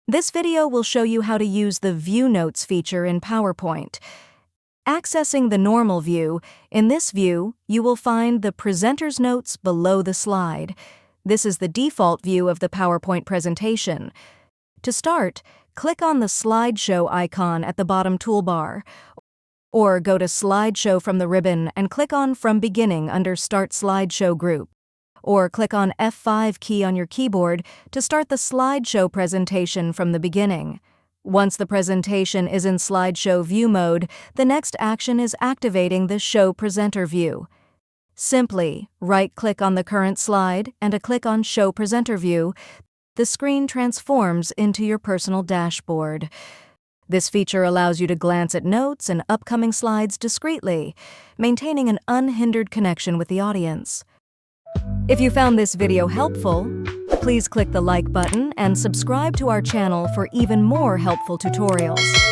This video will show you how to use the View Notes feature in PowerPoint. Accessing the normal view, in this view, you will find the presenter's notes below the slide. This is the default view of the PowerPoint presentation. To start, click on the slideshow icon at the bottom toolbar, or go to Slideshow from the ribbon and click on From Beginning under Start Slideshow Group. Or click on F5 key on your keyboard to start the slideshow presentation from the beginning. Once the presentation is in slideshow view mode, the next action is activating the Show Presenter view. Simply right-click on the current slide and a click on Show Presenter view. The screen transforms into your personal dashboard. This feature allows you to glance at notes and upcoming slides discreetly, maintaining an unhindered connection with the audience. If you found this video helpful, please click the like button and subscribe to our channel for even more helpful tutorials.